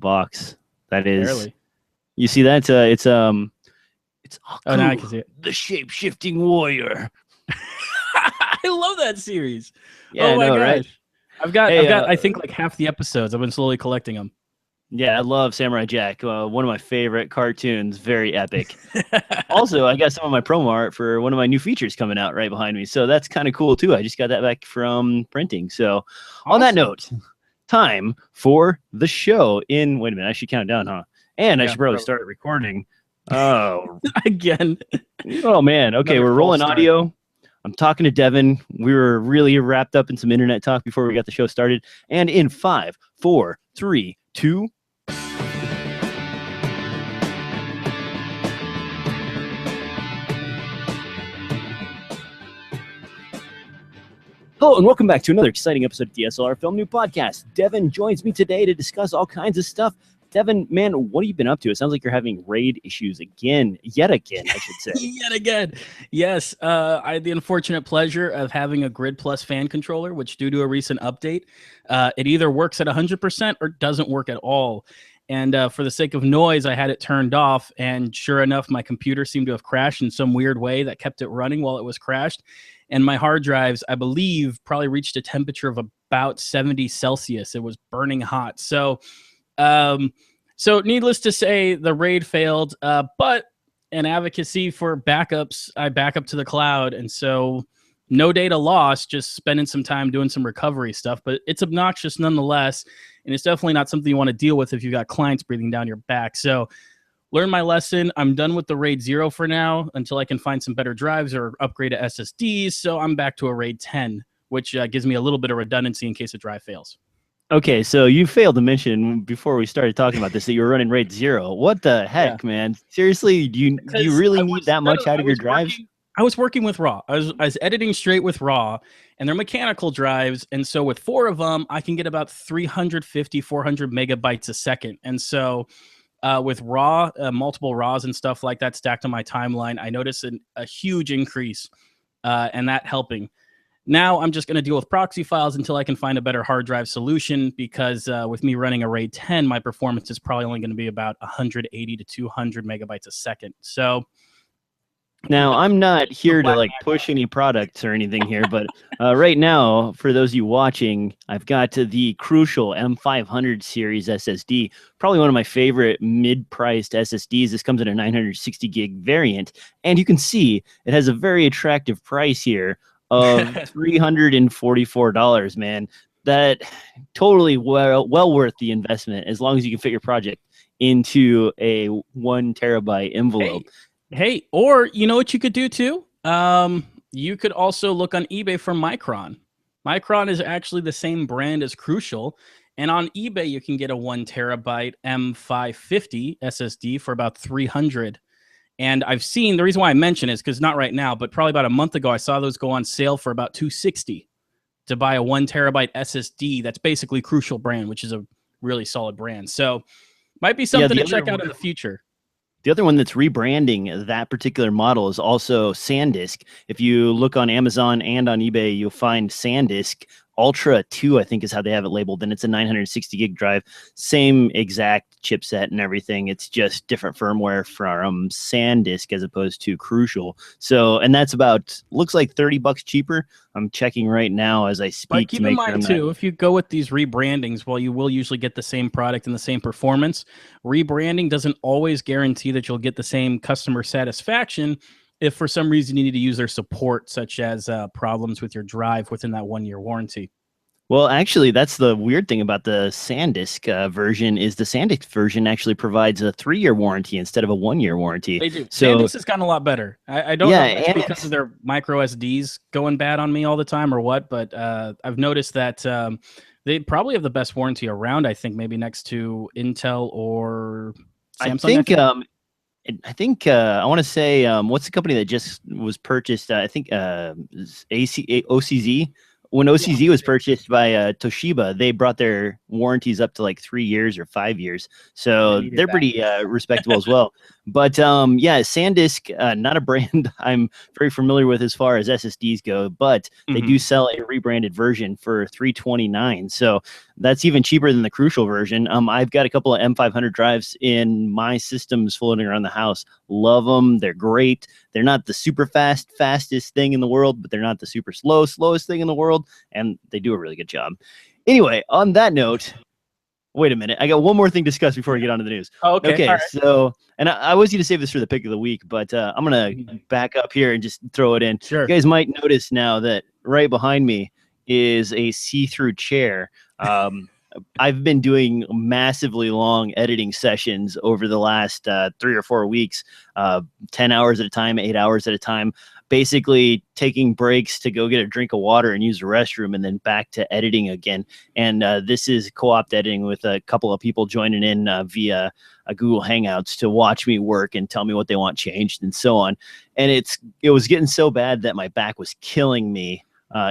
box. That is. Barely. You see that? It's Oh, now I can see it. The shape-shifting warrior. I love that series. Yeah, oh my gosh. Right? I've got I think like half the episodes. I've been slowly collecting them. Yeah, I love Samurai Jack. One of my favorite cartoons. Very epic. Also, I got some of my promo art for one of my new features coming out right behind me. So that's kind of cool too. I just got that back from printing. So on that note, time for the show in, wait a minute, I should count it down, huh? And I should probably start recording. Oh, again. Oh man. Okay, we're rolling audio. I'm talking to Devin. We were really wrapped up in some internet talk before we got the show started. And in 5, 4, 3, 2. Hello and welcome back to another exciting episode of DSLR Film Noob Podcast. Devin joins me today to discuss all kinds of stuff. Devin, man, what have you been up to? It sounds like you're having RAID issues yet again, I should say. Yet again. Yes, I had the unfortunate pleasure of having a Grid Plus fan controller, which due to a recent update, it either works at 100% or doesn't work at all. And for the sake of noise, I had it turned off, and sure enough, my computer seemed to have crashed in some weird way that kept it running while it was crashed. And my hard drives, I believe, probably reached a temperature of about 70 Celsius. It was burning hot. So needless to say, the RAID failed, but in advocacy for backups, I back up to the cloud. And so no data lost, just spending some time doing some recovery stuff. But it's obnoxious nonetheless. And it's definitely not something you want to deal with if you've got clients breathing down your back. So learn my lesson. I'm done with the RAID 0 for now until I can find some better drives or upgrade to SSDs. So I'm back to a RAID 10, which gives me a little bit of redundancy in case a drive fails. Okay, so you failed to mention before we started talking about this that you were running RAID 0. What the heck, man? Seriously, do you really need that much out of your drives? I was working with RAW. I was editing straight with RAW, and they're mechanical drives. And so with 4 of them, I can get about 350, 400 megabytes a second. And so with RAW, multiple RAWs and stuff like that stacked on my timeline, I noticed a huge increase and that helping. Now I'm just going to deal with proxy files until I can find a better hard drive solution, because with me running a RAID 10, my performance is probably only going to be about 180 to 200 megabytes a second. So now I'm not here to like push any products or anything here, but right now, for those of you watching, I've got the Crucial M500 series SSD, probably one of my favorite mid-priced SSDs. This comes in a 960 gig variant, and you can see it has a very attractive price here of $344, man. That totally well worth the investment as long as you can fit your project into a 1 terabyte envelope. Hey, or you know what you could do too? You could also look on eBay for Micron. Micron is actually the same brand as Crucial. And on eBay, you can get a 1 terabyte M550 SSD for about $300. And I've seen, the reason why I mention is because not right now, but probably about a month ago, I saw those go on sale for about $260 to buy a 1 terabyte SSD. That's basically Crucial brand, which is a really solid brand. So might be something to check out in the future. The other one that's rebranding that particular model is also SanDisk. If you look on Amazon and on eBay, you'll find SanDisk Ultra 2, I think is how they have it labeled, and it's a 960 gig drive. Same exact chipset and everything. It's just different firmware from SanDisk as opposed to Crucial. So, and that's about, looks like $30 cheaper. I'm checking right now as I speak. But keep in mind too, if you go with these rebrandings, while you will usually get the same product and the same performance, rebranding doesn't always guarantee that you'll get the same customer satisfaction if for some reason you need to use their support, such as problems with your drive within that 1-year warranty. Well, actually, that's the weird thing about the SanDisk version is the SanDisk version actually provides a 3-year warranty instead of a 1-year warranty. They do. So, SanDisk has gotten a lot better. I don't know if it's because of their micro SDs going bad on me all the time or what, but I've noticed that they probably have the best warranty around, I think, maybe next to Intel or Samsung. I think I want to say what's the company that just was purchased? I think OCZ. When OCZ was purchased by Toshiba, they brought their warranties up to like 3 years or 5 years. So they're pretty respectable as well. But yeah, SanDisk, not a brand I'm very familiar with as far as SSDs go, but they do sell a rebranded version for $329. So That's even cheaper than the Crucial version. I've got a couple of M500 drives in my systems floating around the house. Love them. They're great. They're not the super fastest thing in the world, but they're not the super slowest thing in the world. And they do a really good job. Anyway, on that note, wait a minute. I got one more thing to discuss before we get on to the news. Oh, okay. Okay. All right. So, and I was going to save this for the pick of the week, but I'm going to back up here and just throw it in. Sure. You guys might notice now that right behind me is a see-through chair. I've been doing massively long editing sessions over the last 3 or 4 weeks, 10 hours at a time, 8 hours at a time, basically taking breaks to go get a drink of water and use the restroom and then back to editing again. And this is co-op editing with a couple of people joining in via Google Hangouts to watch me work and tell me what they want changed and so on. And it was getting so bad that my back was killing me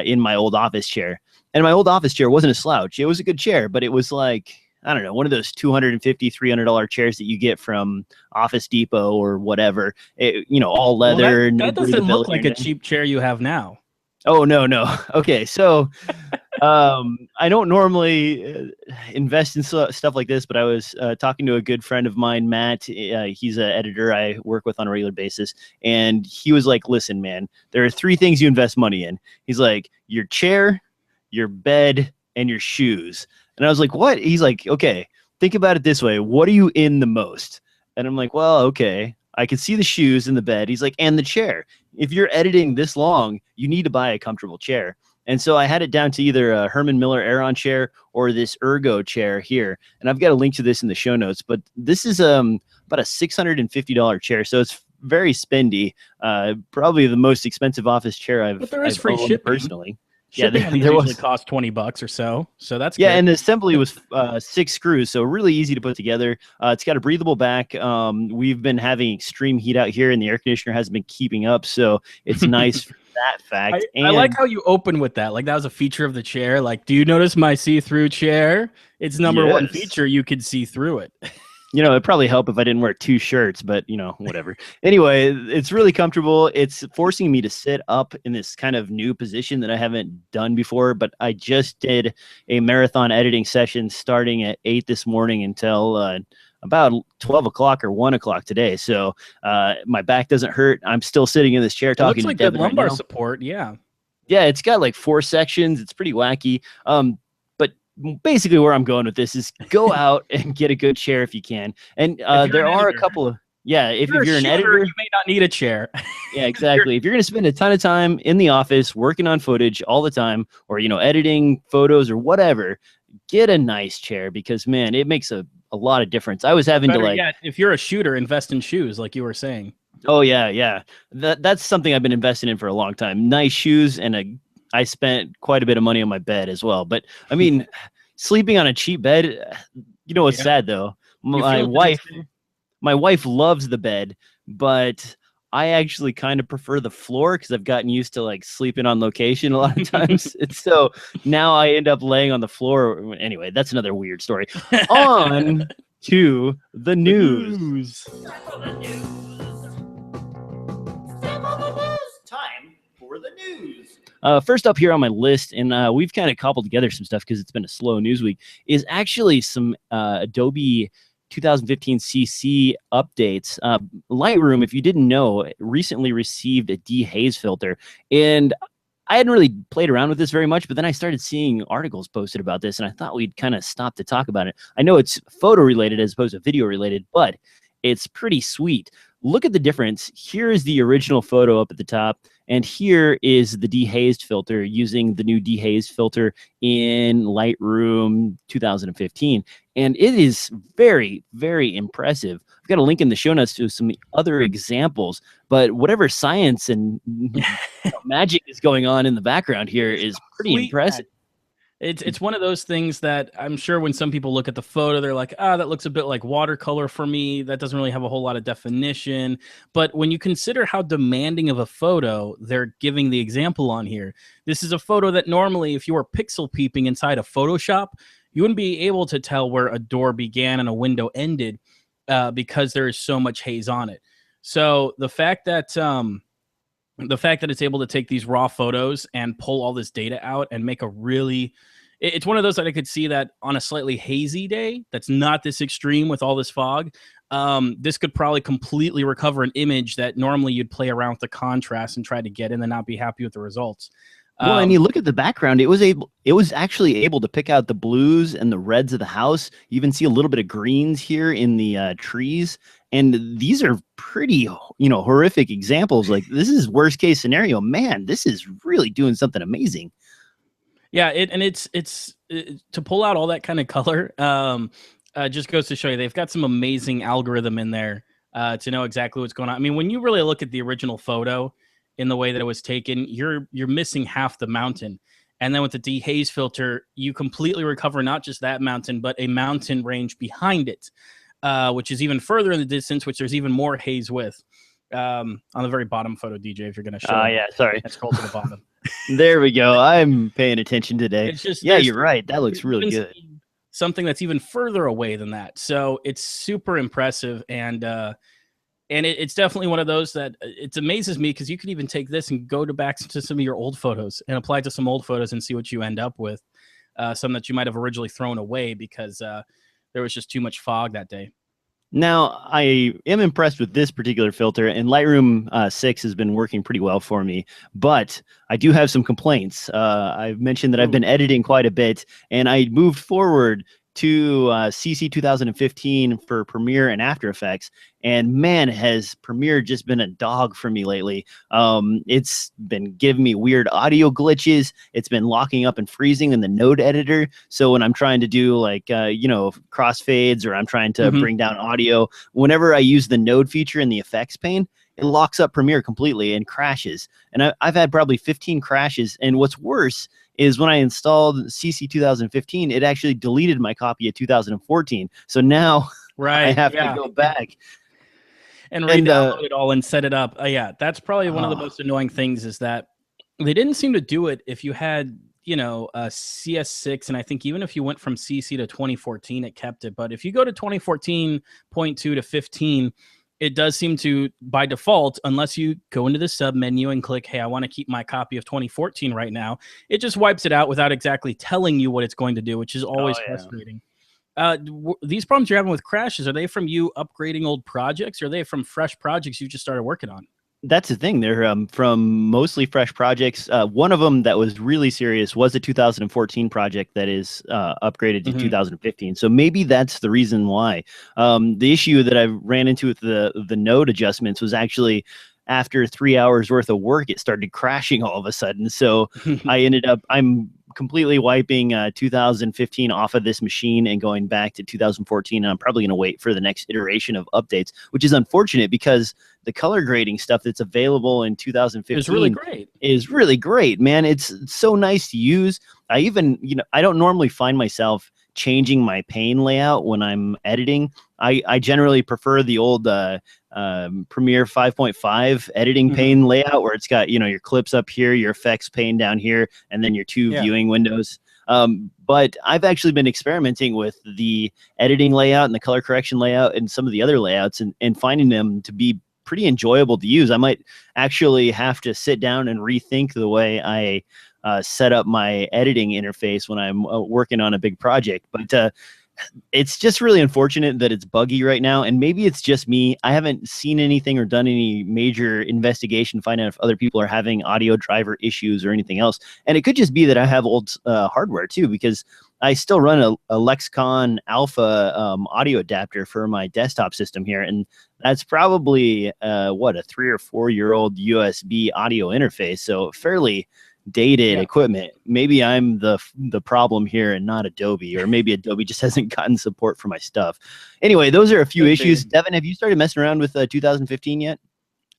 in my old office chair. And my old office chair wasn't a slouch. It was a good chair, but it was like, I don't know, one of those $250, $300 chairs that you get from Office Depot or whatever. All leather. Well, that doesn't look like a cheap chair you have now. Oh, no. Okay, so I don't normally invest in stuff like this, but I was talking to a good friend of mine, Matt. He's an editor I work with on a regular basis. And he was like, listen, man, there are 3 things you invest money in. He's like, your chair, your bed, and your shoes. And I was like, what? He's like, okay, think about it this way. What are you in the most? And I'm like, well, okay, I can see the shoes in the bed. He's like, and the chair. If you're editing this long, you need to buy a comfortable chair. And so I had it down to either a Herman Miller Aeron chair or this Ergo chair here. And I've got a link to this in the show notes, but this is about a $650 chair. So it's very spendy. Probably the most expensive office chair I've free owned shipping personally. Shipping there usually cost $20 or so. So that's yeah, good. and the assembly was 6 screws, so really easy to put together. It's got a breathable back. We've been having extreme heat out here, and the air conditioner hasn't been keeping up, so it's nice for that fact. I like how you open with that. Like that was a feature of the chair. Like, do you notice my see-through chair? It's number one feature. You could see through it. It'd probably help if I didn't wear 2 shirts, but whatever. Anyway, it's really comfortable. It's forcing me to sit up in this kind of new position that I haven't done before, but I just did a marathon editing session starting at 8 this morning until about 12 o'clock or 1 o'clock today. So my back doesn't hurt. I'm still sitting in this chair talking to Devin. Looks like good lumbar support. Yeah. Yeah, it's got like 4 sections. It's pretty wacky. Basically where I'm going with this is go out and get a good chair if you can. And there are a couple of, if you're an editor, you may not need a chair. Yeah, exactly. If you're going to spend a ton of time in the office working on footage all the time, or, editing photos or whatever, get a nice chair because, man, it makes a lot of difference. I was having if you're a shooter, invest in shoes like you were saying. Oh, yeah. That's something I've been investing in for a long time. Nice shoes, and I spent quite a bit of money on my bed as well. But I mean, sleeping on a cheap bed, what's sad though? My wife loves the bed, but I actually kind of prefer the floor because I've gotten used to like sleeping on location a lot of times. So now I end up laying on the floor. Anyway, that's another weird story. On to the news. Time for the news. First up here on my list, and we've kind of cobbled together some stuff because it's been a slow news week, is actually some Adobe 2015 CC updates. Lightroom, if you didn't know, recently received a dehaze filter, and I hadn't really played around with this very much, but then I started seeing articles posted about this, and I thought we'd kind of stop to talk about it. I know it's photo related as opposed to video related, but it's pretty sweet. Look at the difference. Here is the original photo up at the top, and here is the dehazed filter using the new dehaze filter in Lightroom 2015. And it is very, very impressive. I've got a link in the show notes to some other examples, but whatever science and magic is going on in the background here is pretty impressive. It's one of those things that I'm sure when some people look at the photo, they're like, that looks a bit like watercolor for me. That doesn't really have a whole lot of definition. But when you consider how demanding of a photo they're giving the example on here, this is a photo that normally, if you were pixel peeping inside of Photoshop, you wouldn't be able to tell where a door began and a window ended because there is so much haze on it. So the fact that it's able to take these raw photos and pull all this data out and make a really it's one of those that I could see that on a slightly hazy day that's not this extreme with all this fog, this could probably completely recover an image that normally you'd play around with the contrast and try to get in and not be happy with the results. Well, and you look at the background, it was actually able to pick out the blues and the reds of the house. You even see a little bit of greens here in the trees. And these are pretty, horrific examples. Like, this is worst case scenario. Man, this is really doing something amazing. Yeah, it's to pull out all that kind of color, just goes to show you they've got some amazing algorithm in there to know exactly what's going on. I mean, when you really look at the original photo in the way that it was taken, you're missing half the mountain. And then with the dehaze filter, you completely recover not just that mountain, but a mountain range behind it, which is even further in the distance, which there's even more haze with. On the very bottom photo, DJ, if you're going to show. Oh, yeah, sorry. Let's scroll to the bottom. There we go. I'm paying attention today. It's just, yeah, you're right. That looks really good. Something that's even further away than that. So it's super impressive. And it's definitely one of those that it amazes me, because you could even take this and go back to some of your old photos and apply it to some old photos and see what you end up with. Some that you might have originally thrown away because there was just too much fog that day. Now, I am impressed with this particular filter, and Lightroom 6 has been working pretty well for me, but I do have some complaints. I've mentioned that I've been editing quite a bit, and I moved forward to CC 2015 for Premiere and After Effects, and man, has Premiere just been a dog for me lately. It's been giving me weird audio glitches. It's been locking up and freezing in the node editor. So when I'm trying to do like crossfades, or I'm trying to bring down audio, whenever I use the node feature in the effects pane, it locks up Premiere completely and crashes. And I've had probably 15 crashes. And what's worse is when I installed CC 2015, it actually deleted my copy of 2014. So now I have to go back and re-download it all and set it up. Yeah, that's probably one of the most annoying things, is that they didn't seem to do it if you had, a CS6. And I think even if you went from CC to 2014, it kept it. But if you go to 2014.2 to 15, it does seem to, by default, unless you go into the sub menu and click, hey, I want to keep my copy of 2014 right now, it just wipes it out without exactly telling you what it's going to do, which is always frustrating. These problems you're having with crashes, are they from you upgrading old projects, or are they from fresh projects you just started working on? That's the thing. They're from mostly fresh projects. One of them that was really serious was a 2014 project that is upgraded to 2015. So maybe that's the reason why. The issue that I ran into with the node adjustments was actually after 3 hours worth of work, it started crashing all of a sudden. So I'm completely wiping 2015 off of this machine and going back to 2014. And I'm probably going to wait for the next iteration of updates, which is unfortunate because the color grading stuff that's available in 2015 is really great, man. It's so nice to use. I even, I don't normally find myself changing my pane layout when I'm editing. I generally prefer the old Premiere 5.5 editing pane layout, where it's got, your clips up here, your effects pane down here, and then your two viewing windows. But I've actually been experimenting with the editing layout and the color correction layout and some of the other layouts, and finding them to be pretty enjoyable to use. I might actually have to sit down and rethink the way I set up my editing interface when I'm working on a big project. But it's just really unfortunate that it's buggy right now, and maybe it's just me. I haven't seen anything or done any major investigation to find out if other people are having audio driver issues or anything else. And it could just be that I have old hardware too, because I still run a Lexicon Alpha audio adapter for my desktop system here, and that's probably a 3 or 4 year old USB audio interface, so fairly dated equipment. Maybe I'm the problem here and not Adobe, or maybe Adobe just hasn't gotten support for my stuff. Anyway, those are a few issues. Devin, have you started messing around with 2015 yet?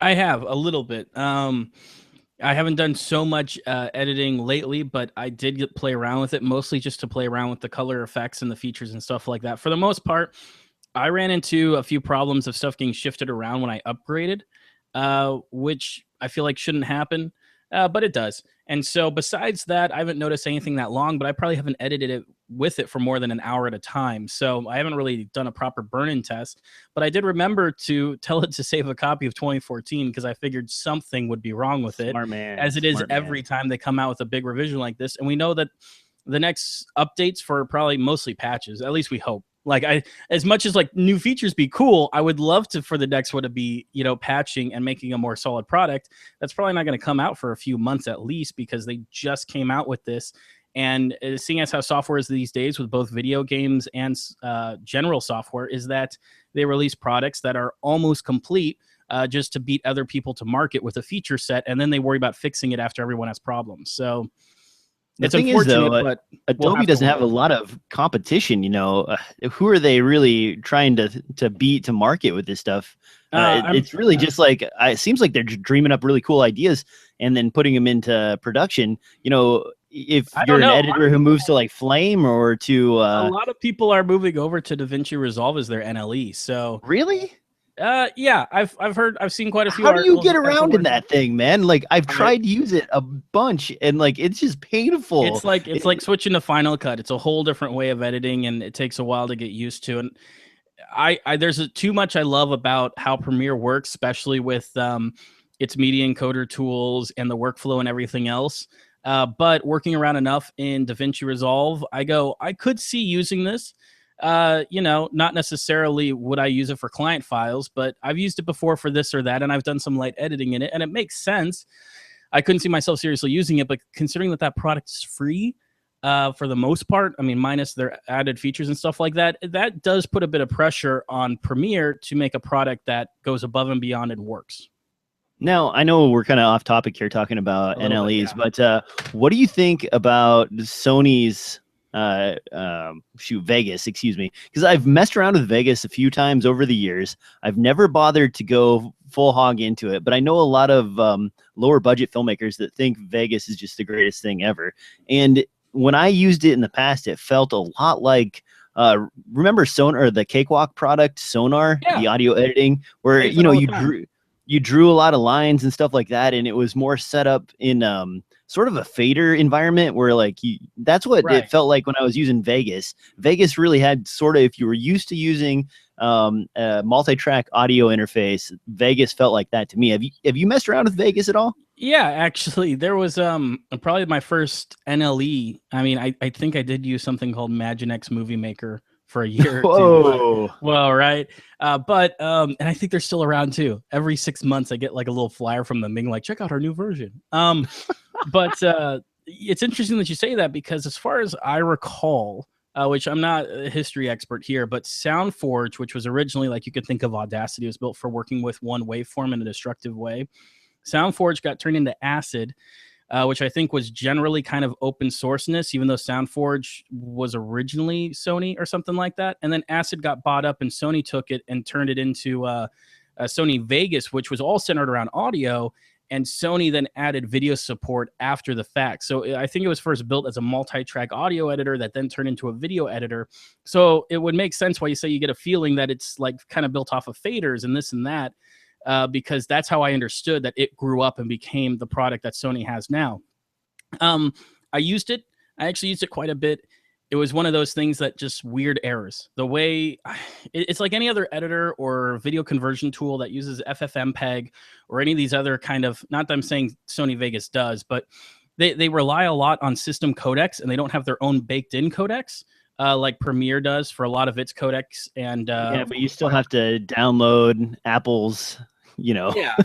I have a little bit. I haven't done so much editing lately, but I did play around with it, mostly just to play around with the color effects and the features and stuff like that. For the most part, I ran into a few problems of stuff getting shifted around when I upgraded, which I feel like shouldn't happen, but it does. And so besides that, I haven't noticed anything that long, but I probably haven't edited it with it for more than an hour at a time. So I haven't really done a proper burn-in test, but I did remember to tell it to save a copy of 2014 because I figured something would be wrong with it, Smart man. as it is every time they come out with a big revision like this. And we know that the next updates for probably mostly patches. At least we hope. Like as much as like new features be cool, I would love to for the next one to be, you know, patching and making a more solid product. That's probably not going to come out for a few months at least, because they just came out with this. And seeing as how software is these days with both video games and general software, is that they release products that are almost complete just to beat other people to market with a feature set, and then they worry about fixing it after everyone has problems. So The thing is, though, but Adobe doesn't have a lot of competition. You know, who are they really trying to beat to market with this stuff? It's really just like it seems like they're dreaming up really cool ideas and then putting them into production. You know, if you're an editor who moves to like Flame or to a lot of people are moving over to DaVinci Resolve as their NLE. So really. Yeah, I've seen quite a few. How do you get around in that thing, man? Like I've tried to use it a bunch, and like it's just painful. It's like switching to Final Cut. It's a whole different way of editing, and it takes a while to get used to. And there's too much I love about how Premiere works, especially with its media encoder tools and the workflow and everything else. But working around enough in DaVinci Resolve, I could see using this. You know, not necessarily would I use it for client files, but I've used it before for this or that, and I've done some light editing in it, and it makes sense. I couldn't see myself seriously using it, but considering that product is free for the most part, I mean, minus their added features and stuff like that, that does put a bit of pressure on Premiere to make a product that goes above and beyond and works. Now, I know we're kind of off topic here talking about NLEs, but what do you think about Sony's Vegas, excuse me, because I've messed around with Vegas a few times over the years. I've never bothered to go full hog into it, but I know a lot of lower budget filmmakers that think Vegas is just the greatest thing ever. And when I used it in the past, it felt a lot like remember Sonar, the Cakewalk product, Sonar, the audio editing, where you know you drew a lot of lines and stuff like that, and it was more set up in sort of a fader environment where like that's what it felt like when I was using Vegas. Vegas really had sort of, if you were used to using a multi-track audio interface, Vegas felt like that to me. Have you messed around with Vegas at all? Yeah, actually, there was probably my first NLE. I mean, I think I did use something called Imaginext Movie Maker for a year or two. Well, right. And I think they're still around too. Every 6 months I get like a little flyer from them being like, check out our new version. But it's interesting that you say that, because as far as I recall, which I'm not a history expert here, but SoundForge, which was originally, like, you could think of Audacity, was built for working with one waveform in a destructive way. SoundForge got turned into Acid, which I think was generally kind of open sourceness, even though SoundForge was originally Sony or something like that. And then Acid got bought up and Sony took it and turned it into Sony Vegas, which was all centered around audio. And Sony then added video support after the fact. So I think it was first built as a multi-track audio editor that then turned into a video editor. So it would make sense why you say you get a feeling that it's like kind of built off of faders and this and that, because that's how I understood that it grew up and became the product that Sony has now. I used it. I actually used it quite a bit. It was one of those things that just weird errors. The way it's like any other editor or video conversion tool that uses FFmpeg or any of these other kind of, not that I'm saying Sony Vegas does, but they rely a lot on system codecs, and they don't have their own baked in codecs like Premiere does for a lot of its codecs. And yeah, but you still have to download Apple's, you know. Yeah.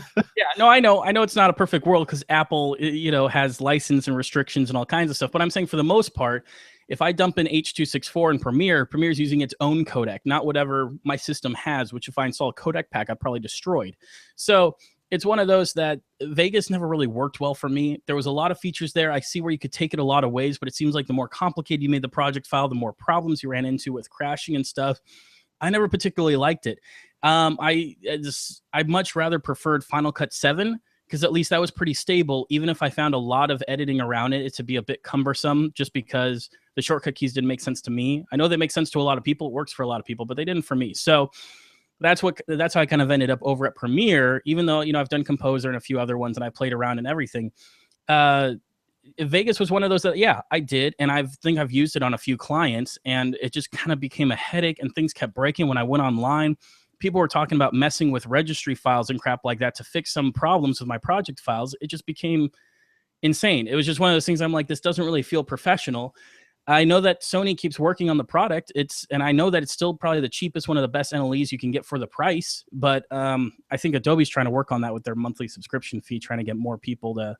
No, I know it's not a perfect world because Apple, you know, has license and restrictions and all kinds of stuff. But I'm saying for the most part, if I dump in H.264 in Premiere's using its own codec, not whatever my system has, which if I install a codec pack, I've probably destroyed. So it's one of those that Vegas never really worked well for me. There was a lot of features there. I see where you could take it a lot of ways, but it seems like the more complicated you made the project file, the more problems you ran into with crashing and stuff. I never particularly liked it. I much rather preferred Final Cut 7, because at least that was pretty stable, even if I found a lot of editing around it to be a bit cumbersome, just because the shortcut keys didn't make sense to me. I know they make sense to a lot of people. It works for a lot of people, but they didn't for me. So that's how I kind of ended up over at Premiere, even though, you know, I've done Composer and a few other ones and I played around and everything. Vegas was one of those that, yeah, I did. And I think I've used it on a few clients, and it just kind of became a headache and things kept breaking when I went online. People were talking about messing with registry files and crap like that to fix some problems with my project files. It just became insane. It was just one of those things I'm like, this doesn't really feel professional. I know that Sony keeps working on the product. And I know that it's still probably the cheapest, one of the best NLEs you can get for the price. But I think Adobe's trying to work on that with their monthly subscription fee, trying to get more people to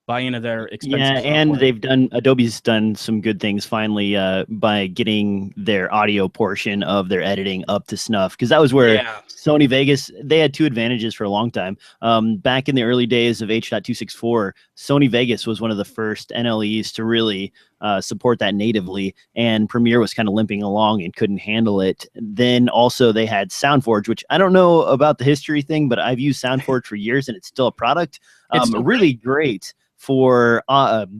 buy into their expensive and Adobe's done some good things finally by getting their audio portion of their editing up to snuff, because that was where Sony Vegas, they had two advantages for a long time. Back in the early days of H.264, Sony Vegas was one of the first NLEs to really support that natively, and Premiere was kind of limping along and couldn't handle it. Then also they had SoundForge, which I don't know about the history thing, but I've used SoundForge for years and it's still a product. Really great for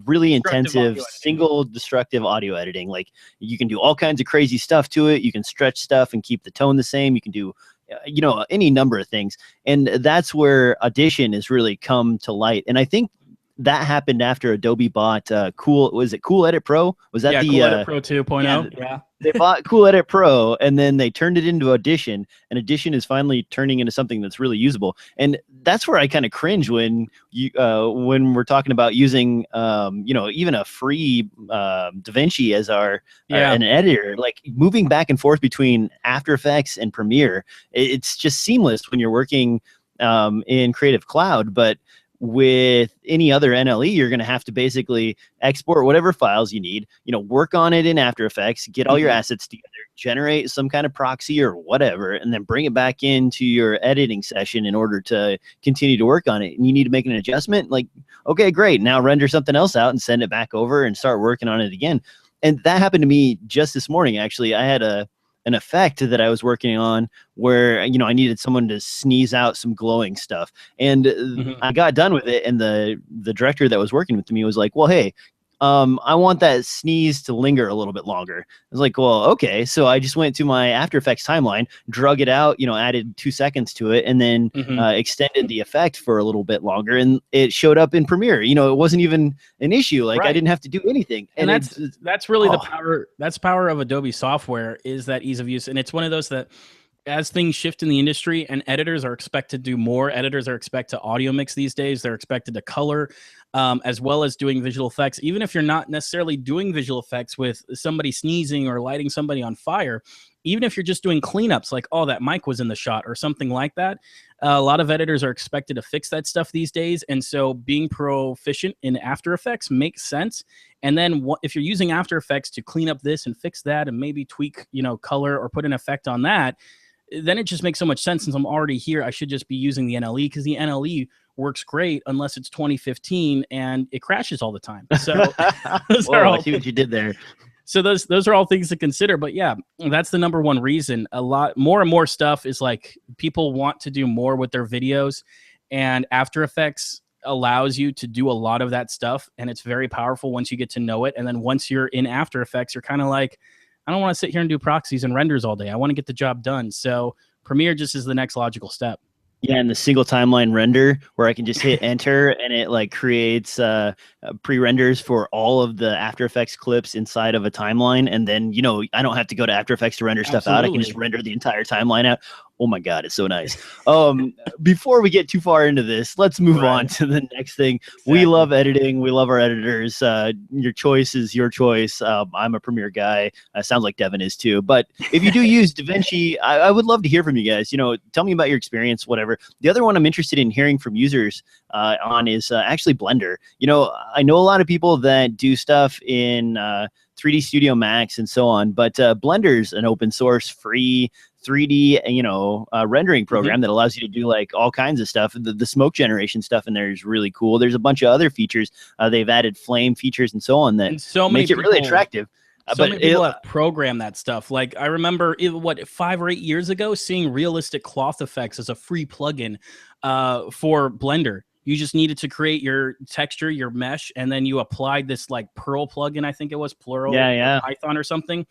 really intensive single destructive audio editing. Like, you can do all kinds of crazy stuff to it. You can stretch stuff and keep the tone the same. You can do any number of things, and that's where Audition has really come to light. And I think that happened after Adobe bought Cool Edit Pro? Was that the Cool Edit Pro 2.0? Yeah. They bought Cool Edit Pro, and then they turned it into Audition, and Audition is finally turning into something that's really usable. And that's where I kind of cringe when we're talking about using even a free DaVinci as our an editor. Like, moving back and forth between After Effects and Premiere, it's just seamless when you're working in Creative Cloud. But with any other NLE, you're going to have to basically export whatever files you need, work on it in After Effects, get all your assets together, generate some kind of proxy or whatever, and then bring it back into your editing session in order to continue to work on it. And you need to make an adjustment. Like, okay, great. Now render something else out and send it back over and start working on it again. And that happened to me just this morning. Actually, I had an effect that I was working on where, I needed someone to sneeze out some glowing stuff. And I got done with it. And the director that was working with me was like, well, hey, I want that sneeze to linger a little bit longer. I was like, well, okay. So I just went to my After Effects timeline, drug it out, added 2 seconds to it, and then extended the effect for a little bit longer. And it showed up in Premiere. It wasn't even an issue. Like, I didn't have to do anything. And that's really the power. That's power of Adobe software, is that ease of use. And it's one of those that, as things shift in the industry and editors are expected to do more, editors are expected to audio mix these days. They're expected to color, as well as doing visual effects. Even if you're not necessarily doing visual effects with somebody sneezing or lighting somebody on fire, even if you're just doing cleanups, like, oh, that mic was in the shot or something like that, a lot of editors are expected to fix that stuff these days. And so being proficient in After Effects makes sense. And then if you're using After Effects to clean up this and fix that and maybe tweak, color or put an effect on that, then it just makes so much sense. Since I'm already here, I should just be using the NLE, because the NLE works great unless it's 2015 and it crashes all the time. So I see what you did there. So those are all things to consider. But yeah, that's the number one reason. A lot more and more stuff is like, people want to do more with their videos, and After Effects allows you to do a lot of that stuff, and it's very powerful once you get to know it. And then once you're in After Effects, you're kind of like, I don't want to sit here and do proxies and renders all day. I want to get the job done. So Premiere just is the next logical step. Yeah, and the single timeline render where I can just hit enter and it like creates pre-renders for all of the After Effects clips inside of a timeline. And then, I don't have to go to After Effects to render stuff out. I can just render the entire timeline out. Oh my God, it's so nice. Before we get too far into this, let's move on to the next thing. Exactly. We love editing. We love our editors. Your choice is your choice. I'm a Premiere guy. Sounds like Devin is too. But if you do use DaVinci, I would love to hear from you guys. Tell me about your experience, whatever. The other one I'm interested in hearing from users on is actually Blender. I know a lot of people that do stuff in 3D Studio Max and so on, but Blender's an open source, free 3D, rendering program that allows you to do like all kinds of stuff. The smoke generation stuff in there is really cool. There's a bunch of other features. They've added flame features and so on that make it really attractive. So many people have programmed that stuff. Like, I remember 5 or 8 years ago, seeing realistic cloth effects as a free plugin for Blender. You just needed to create your texture, your mesh, and then you applied this like Perl plugin, I think it was Plural, Python or something.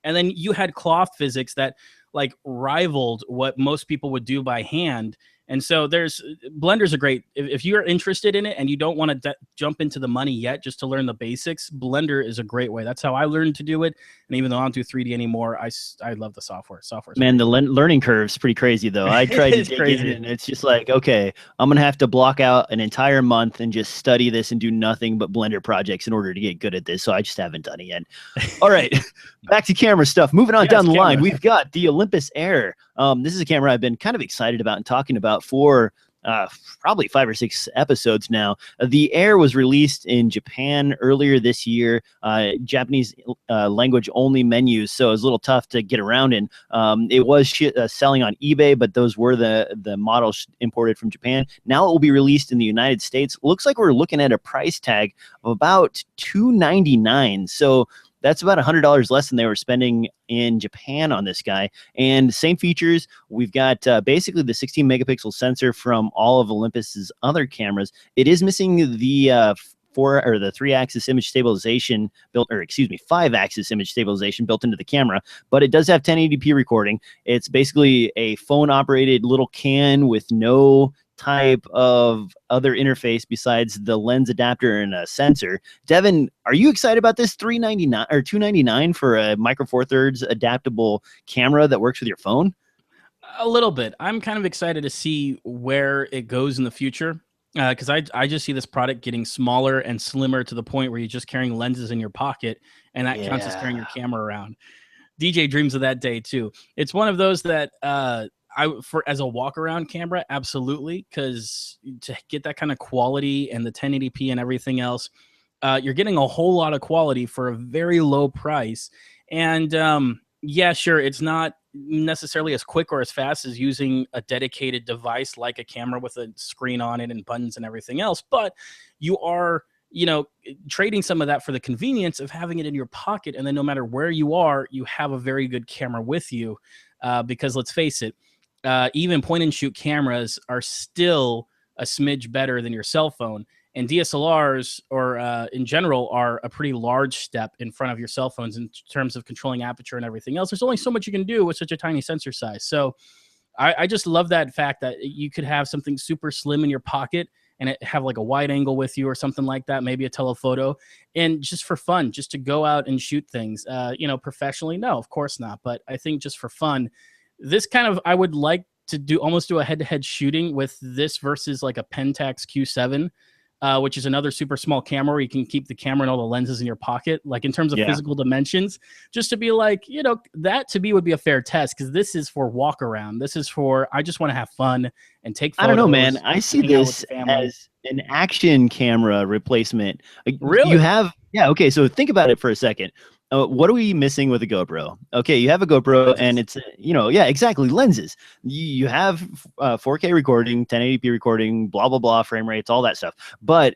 And then you had cloth physics that like rivaled what most people would do by hand. And so Blender's a great, if you're interested in it and you don't want to jump into the money yet, just to learn the basics, Blender is a great way. That's how I learned to do it. And even though I don't do 3D anymore, I love the software. Man, the learning curve's pretty crazy though. I tried to dig in, and it's just like, okay, I'm gonna have to block out an entire month and just study this and do nothing but Blender projects in order to get good at this. So I just haven't done it yet. All right, back to camera stuff. Moving on down the line, we've got the Olympus Air. This is a camera I've been kind of excited about and talking about for probably 5 or 6 episodes now. The Air was released in Japan earlier this year, Japanese language only menus, so it was a little tough to get around in. It was selling on eBay, but those were the models imported from Japan. Now it will be released in the United States. Looks like we're looking at a price tag of about $299. So that's about $100 less than they were spending in Japan on this guy. And same features. We've got basically the 16 megapixel sensor from all of Olympus's other cameras. It is missing the 3-axis image stabilization built, or excuse me, 5-axis image stabilization built into the camera, but it does have 1080p recording. It's basically a phone operated little can with no type of other interface besides the lens adapter and a sensor. Devin, are you excited about this $399 or $299 for a Micro Four Thirds adaptable camera that works with your phone? A little bit. I'm kind of excited to see where it goes in the future, because I just see this product getting smaller and slimmer to the point where you're just carrying lenses in your pocket, and that counts as carrying your camera around. DJ dreams of that day too. It's one of those that as a walk around camera, absolutely, because to get that kind of quality and the 1080p and everything else, you're getting a whole lot of quality for a very low price. And yeah, sure, it's not necessarily as quick or as fast as using a dedicated device like a camera with a screen on it and buttons and everything else, but you are, trading some of that for the convenience of having it in your pocket, and then no matter where you are, you have a very good camera with you, because let's face it, even point and shoot cameras are still a smidge better than your cell phone. And DSLRs, or in general, are a pretty large step in front of your cell phones in terms of controlling aperture and everything else. There's only so much you can do with such a tiny sensor size. So I just love that fact that you could have something super slim in your pocket and it have like a wide angle with you or something like that, maybe a telephoto, and just for fun, just to go out and shoot things. Professionally, no, of course not. But I think just for fun, this kind of, I would like to almost do a head-to-head shooting with this versus like a Pentax Q7, which is another super small camera where you can keep the camera and all the lenses in your pocket, like in terms of physical dimensions, just to be like, that to me would be a fair test, because this is for walk around. This is for, I just want to have fun and take photos. I don't know, man. I see this as an action camera replacement. Really? You have, okay, so think about it for a second. What are we missing with a GoPro? Okay, you have a GoPro and it's, exactly, lenses. You have 4K recording, 1080p recording, blah, blah, blah, frame rates, all that stuff. But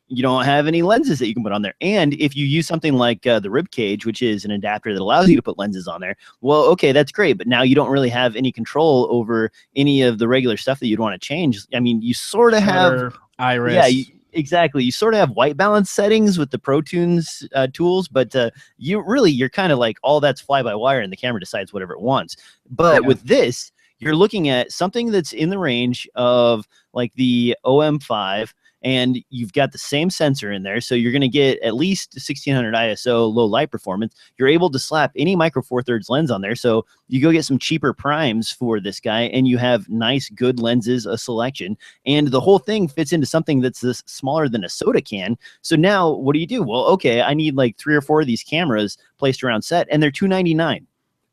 you don't have any lenses that you can put on there. And if you use something like the rib cage, which is an adapter that allows you to put lenses on there, well, okay, that's great. But now you don't really have any control over any of the regular stuff that you'd want to change. I mean, you sort of have iris. Yeah, exactly. You sort of have white balance settings with the Pro Tunes tools, but you're kind of like, all that's fly by wire and the camera decides whatever it wants. But with this, you're looking at something that's in the range of like the OM5, and you've got the same sensor in there. So you're going to get at least 1600 ISO low light performance. You're able to slap any Micro Four Thirds lens on there. So you go get some cheaper primes for this guy and you have nice, good lenses, a selection, and the whole thing fits into something that's this smaller than a soda can. So now what do? Well, okay, I need like 3 or 4 of these cameras placed around set, and they're $299.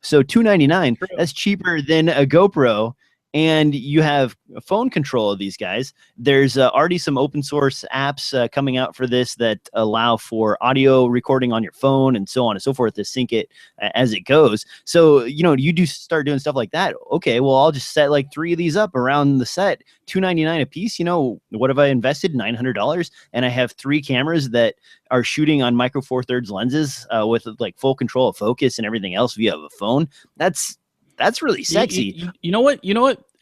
So $299, that's cheaper than a GoPro. And you have phone control of these guys. There's already some open source apps coming out for this that allow for audio recording on your phone and so on and so forth to sync it as it goes. So, you do start doing stuff like that. Okay, well, I'll just set like 3 of these up around the set, $299 a piece. What have I invested? $900. And I have 3 cameras that are shooting on Micro Four Thirds lenses with like full control of focus and everything else via a phone. That's really sexy. You know what?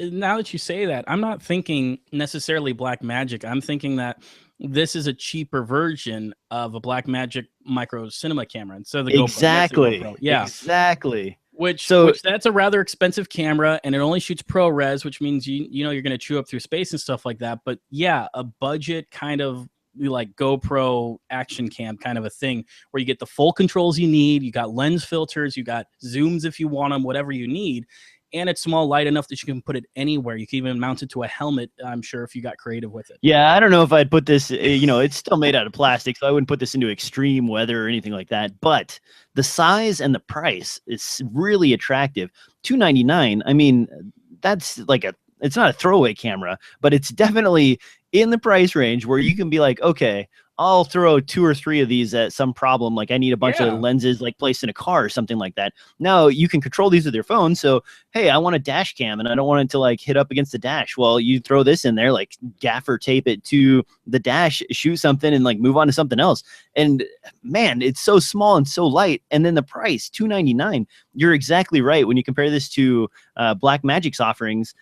Now that you say that, I'm not thinking necessarily Blackmagic. I'm thinking that this is a cheaper version of a Blackmagic micro cinema camera. And so the GoPro. Yeah, exactly. Which So that's a rather expensive camera, and it only shoots ProRes, which means you know you're going to chew up through space and stuff like that. But yeah, a budget kind of like GoPro action cam kind of a thing, where you get the full controls you need, you got lens filters, you got zooms if you want them, whatever you need, and it's small, light enough that you can put it anywhere. You can even mount it to a helmet, I'm sure, if you got creative with it. yeah, I don't know if I'd put this, you know, it's still made out of plastic, so I wouldn't put this into extreme weather or anything like that. But the size and the price is really attractive. $299. I mean, that's like it's not a throwaway camera, but it's definitely in the price range where you can be like, okay, I'll throw 2 or 3 of these at some problem. Like I need a bunch of lenses like placed in a car or something like that. Now you can control these with your phone. So, hey, I want a dash cam and I don't want it to like hit up against the dash. Well, you throw this in there, like gaffer tape it to the dash, shoot something and like move on to something else. And man, it's so small and so light. And then the price, $299. You're exactly right. When you compare this to Blackmagic's offerings,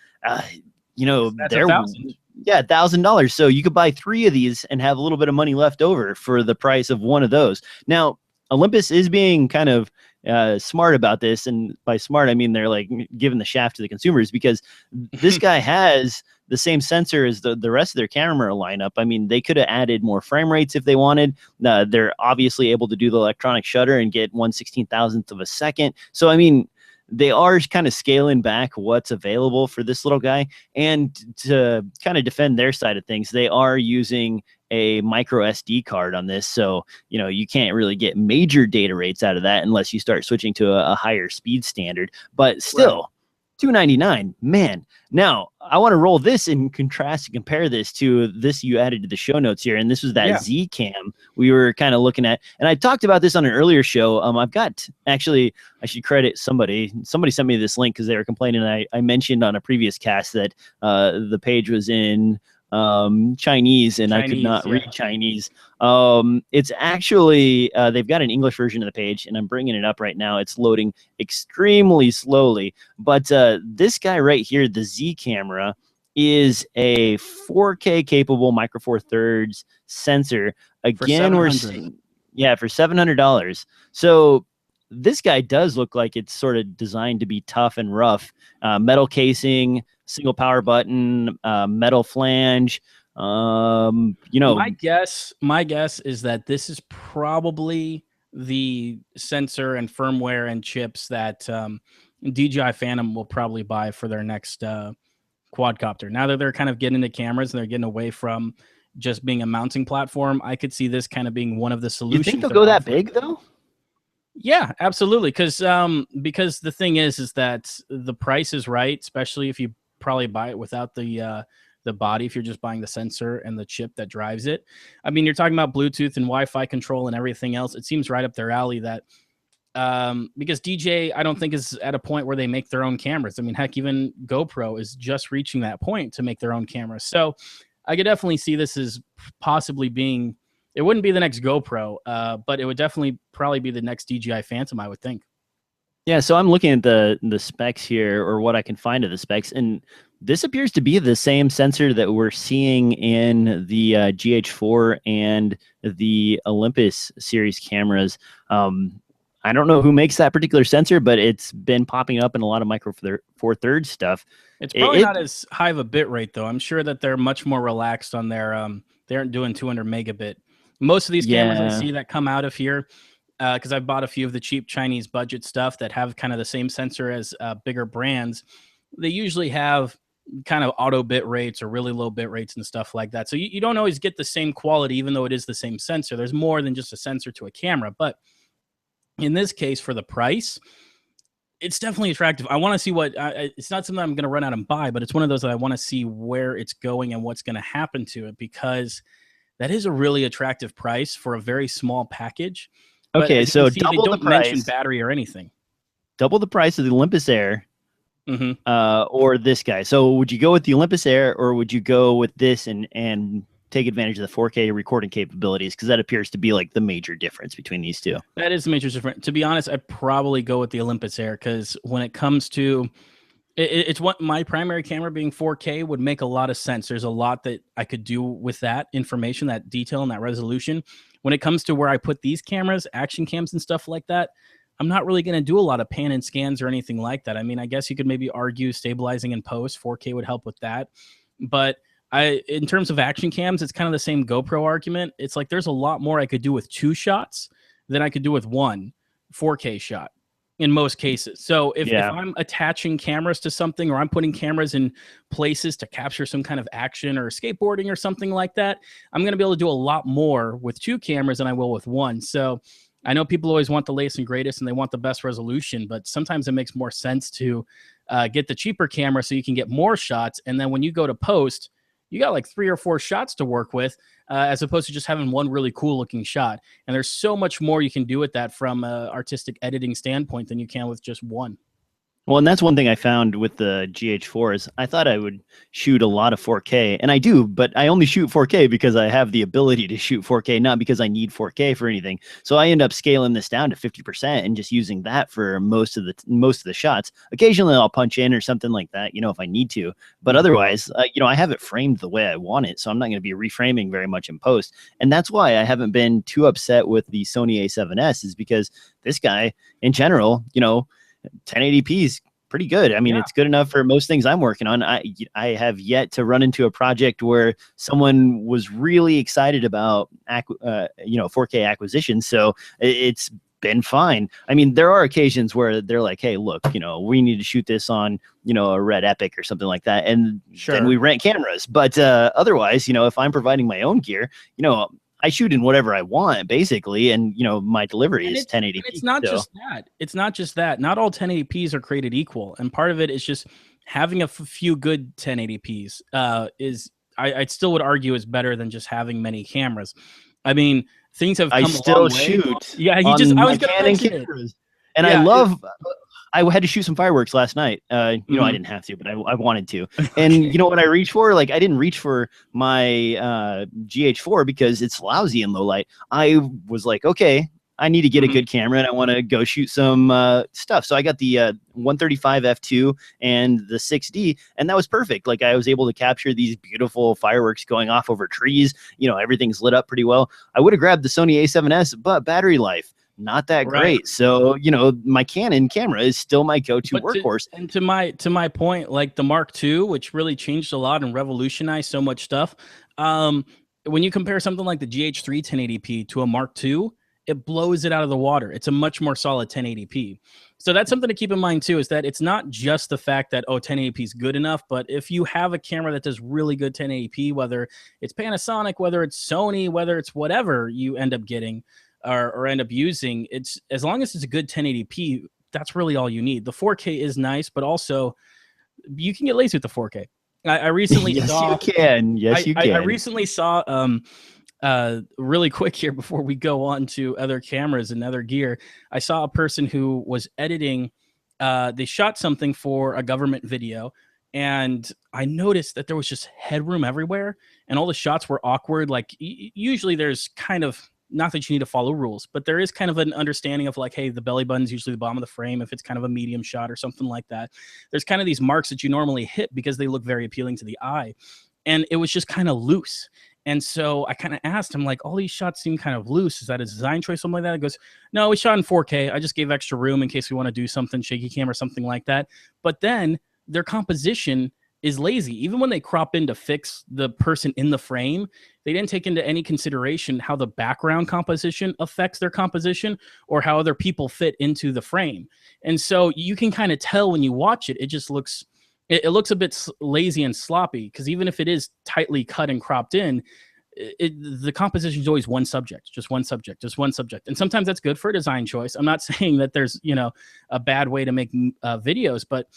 you know, they're yeah, $1,000. So you could buy 3 of these and have a little bit of money left over for the price of one of those. Now, Olympus is being kind of smart about this. And by smart, I mean, they're like giving the shaft to the consumers, because this guy has the same sensor as the rest of their camera lineup. I mean, they could have added more frame rates if they wanted. They're obviously able to do the electronic shutter and get 1/16,000th of a second. So, I mean, they are kind of scaling back what's available for this little guy. And to kind of defend their side of things, they are using a micro SD card on this. So, you know, you can't really get major data rates out of that unless you start switching to a higher speed standard. But still, $299, man. Now, I want to roll this in contrast and compare this to this you added to the show notes here. And this was that Z cam we were kind of looking at. And I talked about this on an earlier show. I've got, actually, I should credit somebody. Somebody sent me this link because they were complaining. I mentioned on a previous cast that the page was in Chinese and I could not read Chinese. It's actually, they've got an English version of the page and I'm bringing it up right now. It's loading extremely slowly, but this guy right here, the Z camera, is a 4K capable micro four thirds sensor. Again, we're seeing, yeah, for $700. So this guy does look like it's sort of designed to be tough and rough. Metal casing, single power button, metal flange. You know, my guess is that this is probably the sensor and firmware and chips that DJI Phantom will probably buy for their next quadcopter. Now that they're kind of getting into cameras and they're getting away from just being a mounting platform, I could see this kind of being one of the solutions. You think they'll go that big though? Yeah, absolutely. Because the thing is that the price is right, especially if you probably buy it without the body, if you're just buying the sensor and the chip that drives it. I mean, you're talking about Bluetooth and Wi-Fi control and everything else. It seems right up their alley that because DJ, I don't think is at a point where they make their own cameras. I mean, heck, even GoPro is just reaching that point to make their own cameras. So I could definitely see this as possibly being, it wouldn't be the next GoPro, but it would definitely probably be the next DJI Phantom, I would think. Yeah, so I'm looking at the specs here, or what I can find of the specs, and this appears to be the same sensor that we're seeing in the GH4 and the Olympus series cameras. I don't know who makes that particular sensor, but it's been popping up in a lot of micro four thirds stuff. It's probably not as high of a bit rate, though. I'm sure that they're much more relaxed on their, they aren't doing 200 megabit. Most of these cameras I see that come out of here, because I've bought a few of the cheap Chinese budget stuff that have kind of the same sensor as bigger brands. They usually have kind of auto bit rates or really low bit rates and stuff like that. So you don't always get the same quality, even though it is the same sensor. There's more than just a sensor to a camera. But in this case, for the price, it's definitely attractive. I want to see what, it's not something I'm going to run out and buy, but it's one of those that I want to see where it's going and what's going to happen to it, because that is a really attractive price for a very small package. Okay, so double the price. Mention battery or anything. Double the price of the Olympus Air, or this guy. So would you go with the Olympus Air, or would you go with this and take advantage of the 4K recording capabilities? Because that appears to be like the major difference between these two. That is the major difference. To be honest, I'd probably go with the Olympus Air, because when it comes to it's what my primary camera being 4K would make a lot of sense. There's a lot that I could do with that information, that detail, and that resolution. When it comes to where I put these cameras, action cams and stuff like that, I'm not really going to do a lot of pan and scans or anything like that. I mean, I guess you could maybe argue stabilizing in post, 4K would help with that. But in terms of action cams, it's kind of the same GoPro argument. It's like there's a lot more I could do with 2 shots than I could do with 1 4K shot in most cases. So if I'm attaching cameras to something, or I'm putting cameras in places to capture some kind of action or skateboarding or something like that, I'm going to be able to do a lot more with 2 cameras than I will with 1. So I know people always want the latest and greatest and they want the best resolution, but sometimes it makes more sense to get the cheaper camera so you can get more shots. And then when you go to post, you got like 3 or 4 shots to work with, as opposed to just having one really cool looking shot. And there's so much more you can do with that from an artistic editing standpoint than you can with just 1. Well, and that's one thing I found with the GH4s. I thought I would shoot a lot of 4K, and I do, but I only shoot 4K because I have the ability to shoot 4K, not because I need 4K for anything. So I end up scaling this down to 50% and just using that for most of the shots. Occasionally I'll punch in or something like that, you know, if I need to. But otherwise, you know, I have it framed the way I want it, so I'm not going to be reframing very much in post. And that's why I haven't been too upset with the Sony A7S, is because this guy, in general, you know, 1080p is pretty good. I mean, it's good enough for most things I'm working on. I have yet to run into a project where someone was really excited about, you know, 4K acquisition. So it's been fine. I mean, there are occasions where they're like, hey, look, you know, we need to shoot this on, you know, a Red Epic or something like that. And then we rent cameras. But otherwise, you know, if I'm providing my own gear, you know, I shoot in whatever I want, basically, and you know my delivery is 1080p. It's not just that. It's not just that. Not all 1080ps are created equal, and part of it is just having a few good 1080ps. I still would argue is better than just having many cameras. I mean, things have come I still a long way. shoot. Yeah, I was going to mention cameras. And I love. I had to shoot some fireworks last night. You know, I didn't have to, but I wanted to. And you know what I reached for? Like, I didn't reach for my GH4 because it's lousy in low light. I was like, okay, I need to get a good camera and I want to go shoot some stuff. So I got the 135 f2 and the 6D, and that was perfect. Like, I was able to capture these beautiful fireworks going off over trees. You know, everything's lit up pretty well. I would have grabbed the Sony A7S, but battery life, not that great. So, you know, my Canon camera is still my go-to workhorse. And to my point, like the Mark II, which really changed a lot and revolutionized so much stuff. When you compare something like the GH3 1080p to a Mark II, it blows it out of the water. It's a much more solid 1080p. So that's something to keep in mind too, is that it's not just the fact that, 1080p is good enough, but if you have a camera that does really good 1080p, whether it's Panasonic, whether it's Sony, whether it's whatever you end up getting, or end up using, it's as long as it's a good 1080p, that's really all you need. The 4K is nice, but also you can get lazy with the 4K. I recently saw. You can. Yes, you can. I recently saw really quick here before we go on to other cameras and other gear. I saw a person who was editing. They shot something for a government video, and I noticed that there was just headroom everywhere, and all the shots were awkward. Like usually, there's kind of. Not that you need to follow rules, but there is kind of an understanding of like, hey, the belly button's usually the bottom of the frame if it's kind of a medium shot or something like that. There's kind of these marks that you normally hit because they look very appealing to the eye. And it was just kind of loose. And so I kind of asked him, like, all these shots seem kind of loose. Is that a design choice, something like that? He goes, no, we shot in 4K. I just gave extra room in case we want to do something shaky cam or something like that. But then their composition is lazy. Even when they crop in to fix the person in the frame, they didn't take into any consideration how the background composition affects their composition or how other people fit into the frame. And so you can kind of tell when you watch it, it just looks, it looks a bit lazy and sloppy, because even if it is tightly cut and cropped in, the composition is always one subject, just one subject, just one subject. And sometimes that's good for a design choice. I'm not saying that there's, you know, a bad way to make videos, but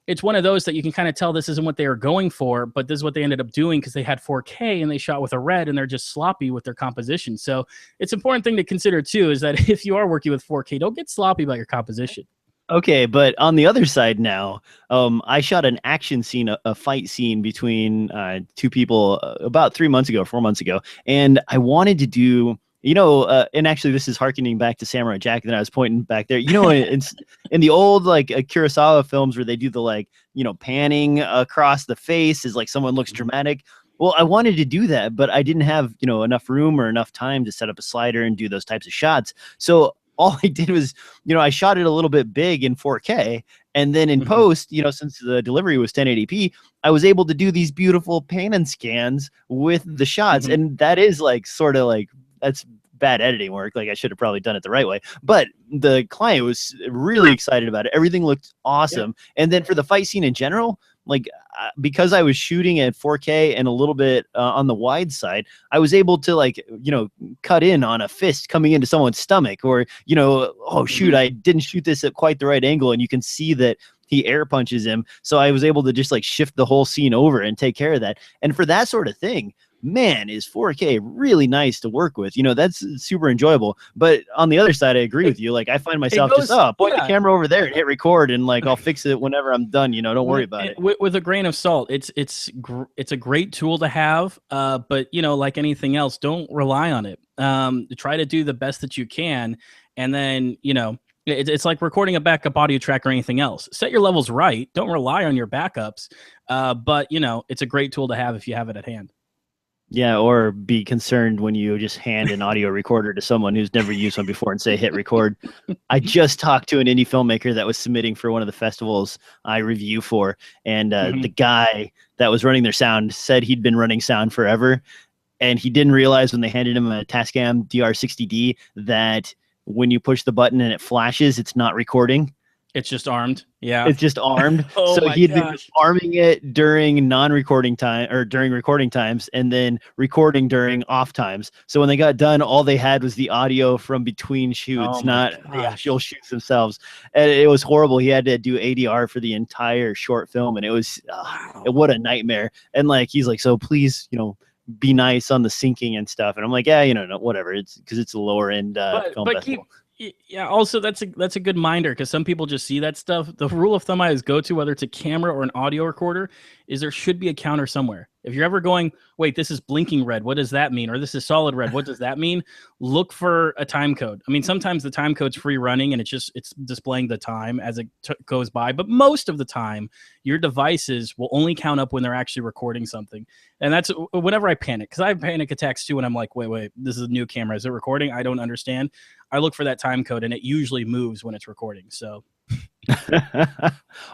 it's one of those that you can kind of tell this isn't what they were going for, but this is what they ended up doing because they had 4K and they shot with a red and they're just sloppy with their composition. So it's an important thing to consider too, is that if you are working with 4K, don't get sloppy about your composition. Okay, but on the other side now, I shot an action scene, a fight scene between 2 people about 4 months ago, and I wanted to do, you know, and actually this is harkening back to Samurai Jack that I was pointing back there. You know, in the old like Kurosawa films where they do the like, you know, panning across the face as like someone looks dramatic. Well, I wanted to do that, but I didn't have, you know, enough room or enough time to set up a slider and do those types of shots. So all I did was, I shot it a little bit big in 4K. And then in post, since the delivery was 1080p, I was able to do these beautiful pan and scans with the shots. And that is like, sort of like, that's bad editing work. Like I should have probably done it the right way, but the client was really excited about it. Everything looked awesome. Yeah. And then for the fight scene in general, like because I was shooting at 4K and a little bit on the wide side, I was able to like, cut in on a fist coming into someone's stomach, or, oh shoot, I didn't shoot this at quite the right angle. And you can see that he air punches him. So I was able to just like shift the whole scene over and take care of that. And for that sort of thing, man, is 4K really nice to work with. That's super enjoyable. But on the other side, I agree with you. Like I find myself point the camera over there and hit record, and like I'll fix it whenever I'm done. Don't worry about it. With a grain of salt, it's a great tool to have. But like anything else, don't rely on it. Try to do the best that you can, and then it's like recording a backup audio track or anything else. Set your levels right. Don't rely on your backups. But it's a great tool to have if you have it at hand. Yeah, or be concerned when you just hand an audio recorder to someone who's never used one before and say, hit record. I just talked to an indie filmmaker that was submitting for one of the festivals I review for. And the guy that was running their sound said he'd been running sound forever. And he didn't realize when they handed him a Tascam DR60D that when you push the button and it flashes, it's not recording. It's just armed. Yeah. It's just armed. So he'd been arming it during non-recording time or during recording times, and then recording during off times. So when they got done, all they had was the audio from between shoots, not the actual shoots themselves. And it was horrible. He had to do ADR for the entire short film, and it was what a nightmare. And like he's like, so please, be nice on the syncing and stuff. And I'm like, yeah, no, whatever. It's because it's a lower end film festival. Yeah, also that's a good minder, because some people just see that stuff. The rule of thumb I always go to, whether it's a camera or an audio recorder, is there should be a counter somewhere. If you're ever going, wait, this is blinking red, what does that mean? Or this is solid red, what does that mean? Look for a time code. I mean, sometimes the time code's free running and it's displaying the time as it goes by. But most of the time, your devices will only count up when they're actually recording something. And that's whenever I panic, because I have panic attacks too, and I'm like, wait, this is a new camera. Is it recording? I don't understand. I look for that time code, and it usually moves when it's recording. So.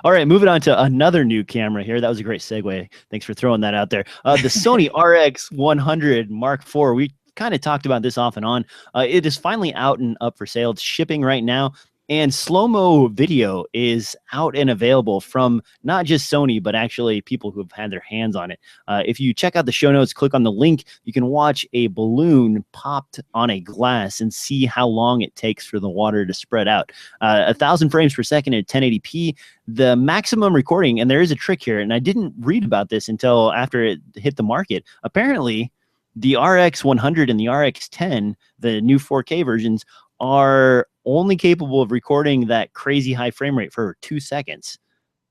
All right, moving on to another new camera here. That was a great segue. Thanks for throwing that out there. The Sony RX100 IV. We kind of talked about this off and on. It is finally out and up for sale. It's shipping right now. And slow-mo video is out and available from not just Sony, but actually people who have had their hands on it. If you check out the show notes, click on the link, you can watch a balloon popped on a glass and see how long it takes for the water to spread out. 1,000 frames per second at 1080p. The maximum recording, and there is a trick here, and I didn't read about this until after it hit the market. Apparently, the RX100 and the RX10, the new 4K versions, are only capable of recording that crazy high frame rate for 2 seconds.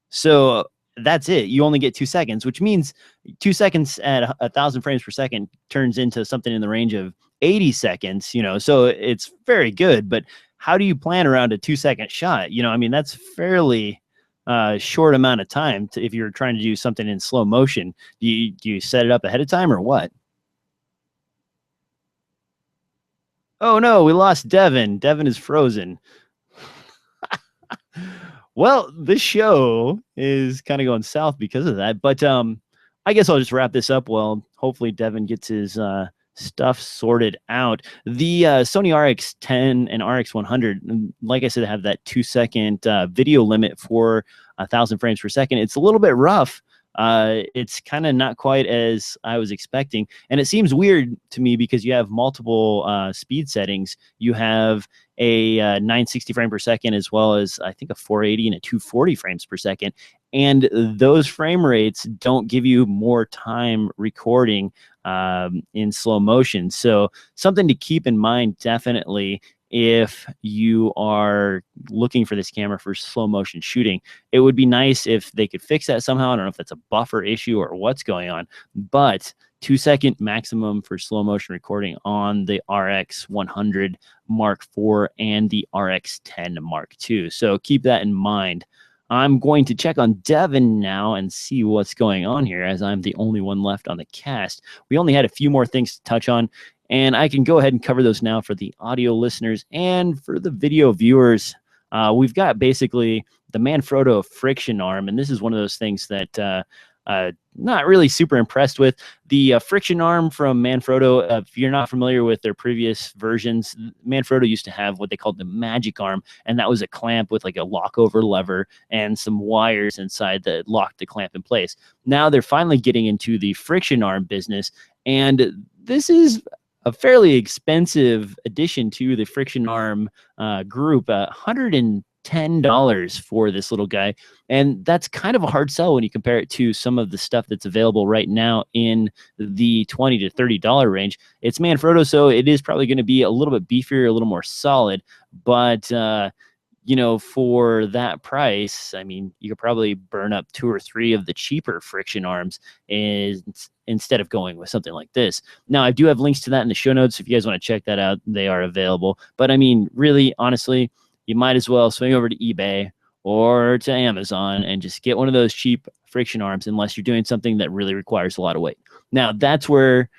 So that's it. You only get 2 seconds, which means 2 seconds at 1,000 frames per second turns into something in the range of 80 seconds, so it's very good. But how do you plan around a 2 second shot? I mean, that's fairly short amount of time if you're trying to do something in slow motion. Do you set it up ahead of time or what? Oh no, we lost Devin. Devin is frozen. Well, this show is kind of going south because of that. But I guess I'll just wrap this up. Well, hopefully Devin gets his stuff sorted out. The Sony RX10 and RX100, like I said, have that 2 second video limit for 1,000 frames per second. It's a little bit rough. It's kind of not quite as I was expecting. And it seems weird to me because you have multiple speed settings. You have a 960 frame per second, as well as I think a 480 and a 240 frames per second. And those frame rates don't give you more time recording in slow motion. So something to keep in mind, definitely, if you are looking for this camera for slow motion shooting. It would be nice if they could fix that somehow. I don't know if that's a buffer issue or what's going on, but 2 second maximum for slow motion recording on the RX100 Mark IV and the RX10 Mark II. So keep that in mind. I'm going to check on Devin now and see what's going on here, as I'm the only one left on the cast. We only had a few more things to touch on. And I can go ahead and cover those now for the audio listeners and for the video viewers. We've got basically the Manfrotto friction arm, and this is one of those things that not really super impressed with. The friction arm from Manfrotto, if you're not familiar with their previous versions, Manfrotto used to have what they called the magic arm, and that was a clamp with like a lockover lever and some wires inside that locked the clamp in place. Now they're finally getting into the friction arm business, and this is a fairly expensive addition to the friction arm group, $110 for this little guy. And that's kind of a hard sell when you compare it to some of the stuff that's available right now in the $20 to $30 range. It's Manfrotto, so it is probably going to be a little bit beefier, a little more solid, but you know, for that price, I mean, you could probably burn up 2 or 3 of the cheaper friction arms instead of going with something like this. Now, I do have links to that in the show notes. If you guys want to check that out, they are available. But I mean, really, honestly, you might as well swing over to eBay or to Amazon and just get one of those cheap friction arms, unless you're doing something that really requires a lot of weight. Now, that's where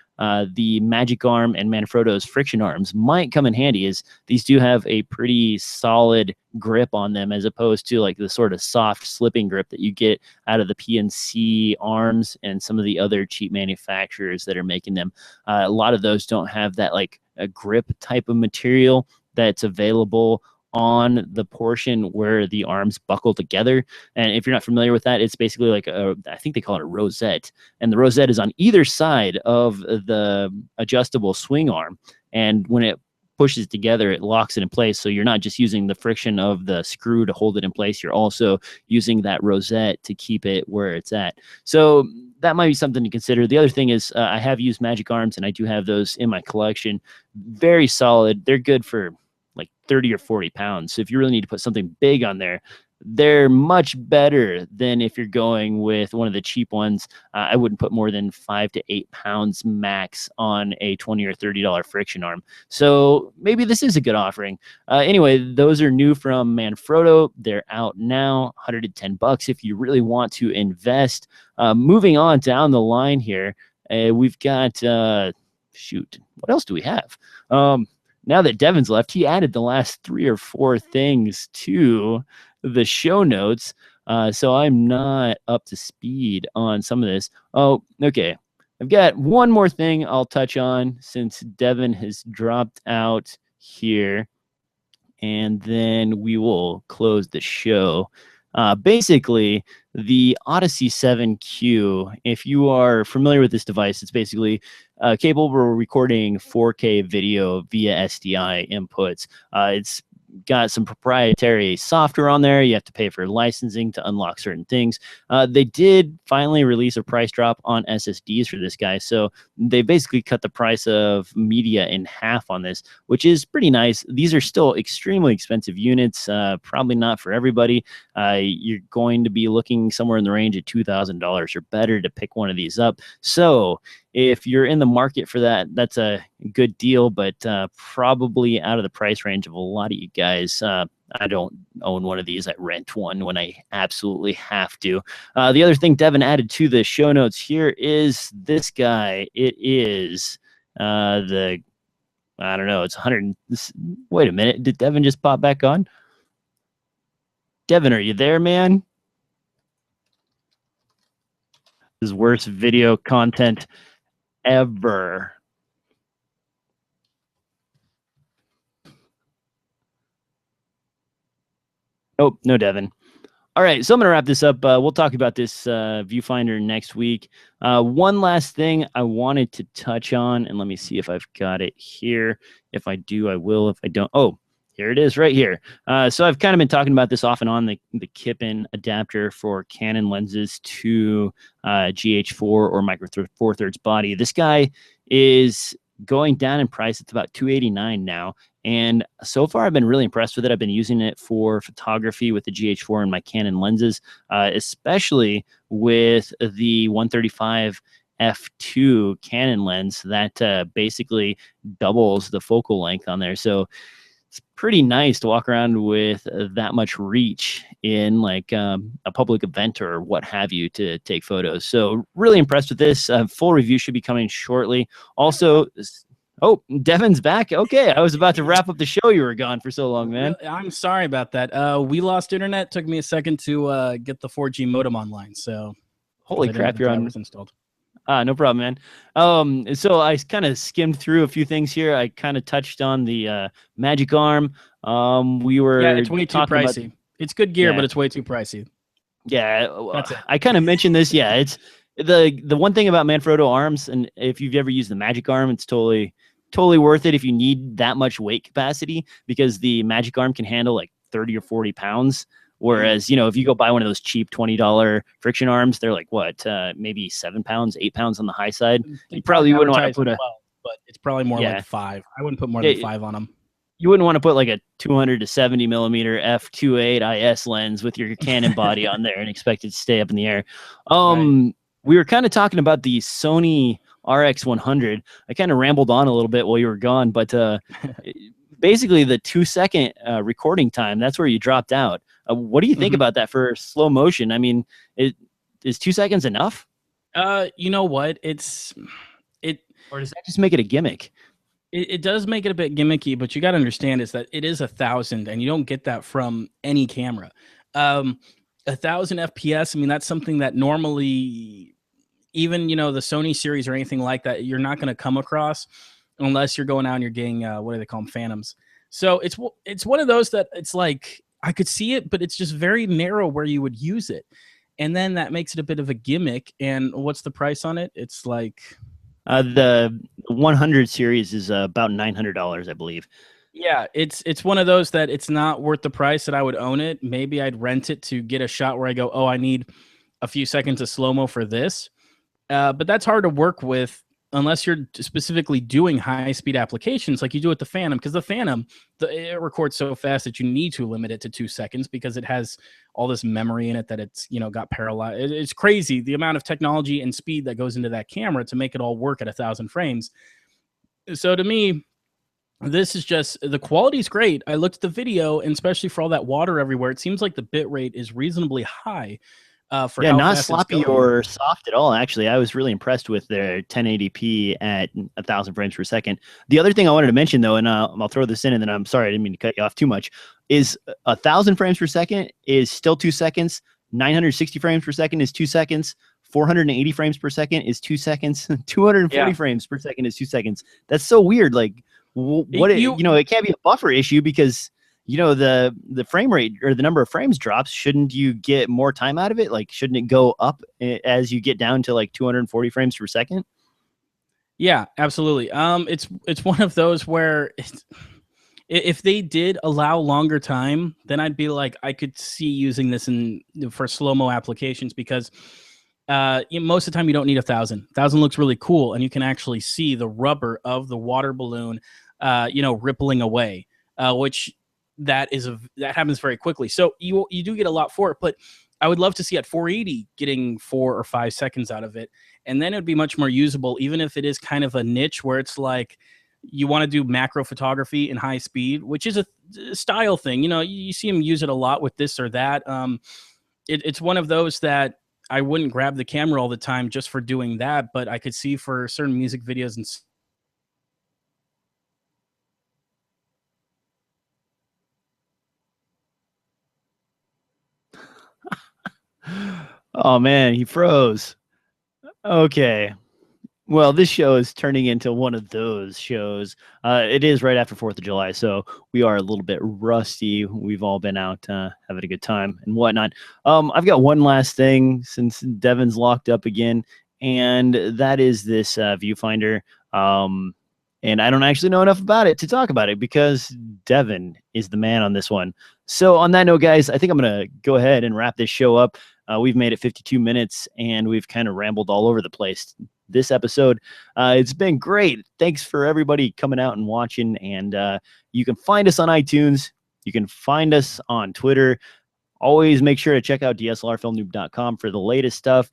the Magic Arm and Manfrotto's friction arms might come in handy, is these do have a pretty solid grip on them, as opposed to like the sort of soft slipping grip that you get out of the PNC arms and some of the other cheap manufacturers that are making them. A lot of those don't have that like a grip type of material that's available on the portion where the arms buckle together. And if you're not familiar with that, it's basically like I think they call it a rosette, and the rosette is on either side of the adjustable swing arm, and when it pushes together, it locks it in place. So you're not just using the friction of the screw to hold it in place, you're also using that rosette to keep it where it's at. So that might be something to consider. The other thing is I have used Magic Arms, and I do have those in my collection. Very solid. They're good for like 30 or 40 pounds. So if you really need to put something big on there, they're much better than if you're going with one of the cheap ones. I wouldn't put more than 5 to 8 pounds max on a $20 or $30 friction arm. So maybe this is a good offering. Anyway, those are new from Manfrotto. They're out now, $110 if you really want to invest. Moving on down the line here, we've got, shoot, what else do we have? Now that Devin's left, he added the last 3 or 4 things to the show notes. So I'm not up to speed on some of this. Oh, okay. I've got one more thing I'll touch on since Devin has dropped out here, and then we will close the show. Basically, the Odyssey 7Q, if you are familiar with this device, it's basically capable of recording 4K video via SDI inputs. It's got some proprietary software on there. You have to pay for licensing to unlock certain things. They did finally release a price drop on SSDs for this guy. So they basically cut the price of media in half on this, which is pretty nice. These are still extremely expensive units. Probably not for everybody. You're going to be looking somewhere in the range of $2,000 or better to pick one of these up. So if you're in the market for that, that's a good deal, but probably out of the price range of a lot of you guys. I don't own one of these. I rent one when I absolutely have to. The other thing Devin added to the show notes here is this guy. It is I don't know, it's 100. Wait a minute. Did Devin just pop back on? Devin, are you there, man? This is worst video content ever. Oh, no, Devin. All right, so I'm going to wrap this up. We'll talk about this viewfinder next week. One last thing I wanted to touch on, and let me see if I've got it here. If I do, I will. If I don't, oh, here it is right here. So I've kind of been talking about this off and on, the Kippen adapter for Canon lenses to GH4 or Micro Four Thirds body. This guy is going down in price. It's about $289 now. And so far, I've been really impressed with it. I've been using it for photography with the GH4 and my Canon lenses, especially with the 135 f2 Canon lens that basically doubles the focal length on there. So it's pretty nice to walk around with that much reach in like a public event or what have you to take photos. So really impressed with this. Full review should be coming shortly. Also, Oh, Devin's back. Okay, I was about to wrap up the show. You were gone for so long, man. I'm sorry about that. We lost internet. Took me a second to get the 4G modem online. So Holy I didn't have crap, the you're on. drivers installed. No problem, man. So I kind of skimmed through a few things here. I kind of touched on the Magic Arm. We were Yeah, it's way too talking pricey. about, It's good gear, yeah. but it's way too pricey. Yeah, That's it. I kind of mentioned this. Yeah, it's the one thing about Manfrotto arms, and if you've ever used the Magic Arm, it's totally worth it if you need that much weight capacity, because the Magic Arm can handle like 30 or 40 pounds. Whereas, if you go buy one of those cheap $20 friction arms, they're like what, maybe 7 pounds, 8 pounds on the high side. They You probably wouldn't want to advertise put a 12, but it's probably more Yeah. like 5. I wouldn't put more than 5 on them. You wouldn't want to put like a 200 to 70 millimeter f2.8 IS lens with your Canon body on there and expect it to stay up in the air. Right. We were kind of talking about the Sony RX100. I kind of rambled on a little bit while you were gone, but basically the 2-second recording time, that's where you dropped out. What do you think about that for slow motion? I mean, is 2 seconds enough? You know what? Or does that just make it a gimmick? It does make it a bit gimmicky, but you got to understand is that it is 1,000, and you don't get that from any camera. 1,000 FPS. I mean, that's something that normally, even the Sony series or anything like that, you're not going to come across unless you're going out and you're getting what do they call them, phantoms. So it's one of those that it's like I could see it, but it's just very narrow where you would use it, and then that makes it a bit of a gimmick. And what's the price on it? It's like. The 100 series is about $900, I believe. Yeah, it's one of those that it's not worth the price that I would own it. Maybe I'd rent it to get a shot where I go, oh, I need a few seconds of slow-mo for this. But that's hard to work with unless you're specifically doing high-speed applications like you do with the Phantom, because the Phantom, it records so fast that you need to limit it to 2 seconds because it has all this memory in it that it's got paralyzed. It's crazy the amount of technology and speed that goes into that camera to make it all work at 1,000 frames. So to me, this is just, the quality is great. I looked at the video, and especially for all that water everywhere, it seems like the bit rate is reasonably high. For how not fast sloppy or soft at all. Actually, I was really impressed with their 1080p at 1,000 frames per second. The other thing I wanted to mention, though, and I'll throw this in, and then I'm sorry, I didn't mean to cut you off too much, is 1,000 frames per second is still 2 seconds. 960 frames per second is 2 seconds. 480 frames per second is 2 seconds. 240 frames per second is 2 seconds. That's so weird. Like, it can't be a buffer issue because the frame rate or the number of frames drops. Shouldn't you get more time out of it? Like, shouldn't it go up as you get down to like 240 frames per second? Yeah, absolutely. It's one of those where if they did allow longer time, then I'd be like, I could see using this for slow-mo applications, because most of the time you don't need 1,000. 1,000 looks really cool, and you can actually see the rubber of the water balloon rippling away, which that happens very quickly. So you do get a lot for it, but I would love to see at 480 getting 4 or 5 seconds out of it, and then it'd be much more usable, even if it is kind of a niche where it's like you want to do macro photography in high speed, which is a style thing. You see them use it a lot with this or that. It's one of those that I wouldn't grab the camera all the time just for doing that, but I could see for certain music videos and Oh man, he froze. Okay. Well, this show is turning into one of those shows. It is right after 4th of July, so we are a little bit rusty. We've all been out having a good time and whatnot. I've got one last thing since Devin's locked up again, and that is this viewfinder. And I don't actually know enough about it to talk about it because Devin is the man on this one. So on that note, guys, I think I'm going to go ahead and wrap this show up. We've made it 52 minutes, and we've kind of rambled all over the place this episode. It's been great. Thanks for everybody coming out and watching. And you can find us on iTunes. You can find us on Twitter. Always make sure to check out DSLRfilmnoob.com for the latest stuff.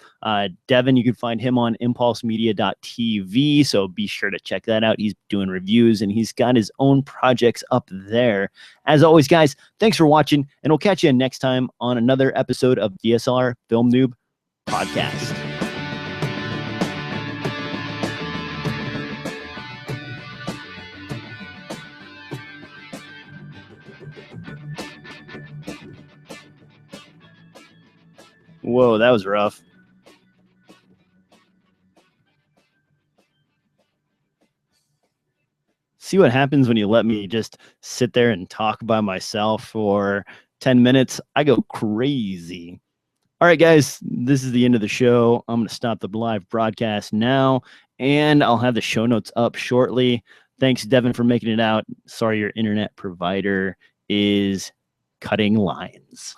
Devin, you can find him on impulsemedia.tv, so be sure to check that out. He's doing reviews, and he's got his own projects up there. As always, guys, thanks for watching, and we'll catch you next time on another episode of DSLR Film Noob Podcast. Whoa, that was rough. See what happens when you let me just sit there and talk by myself for 10 minutes? I go crazy. All right, guys, this is the end of the show. I'm going to stop the live broadcast now, and I'll have the show notes up shortly. Thanks, Devin, for making it out. Sorry your internet provider is cutting lines.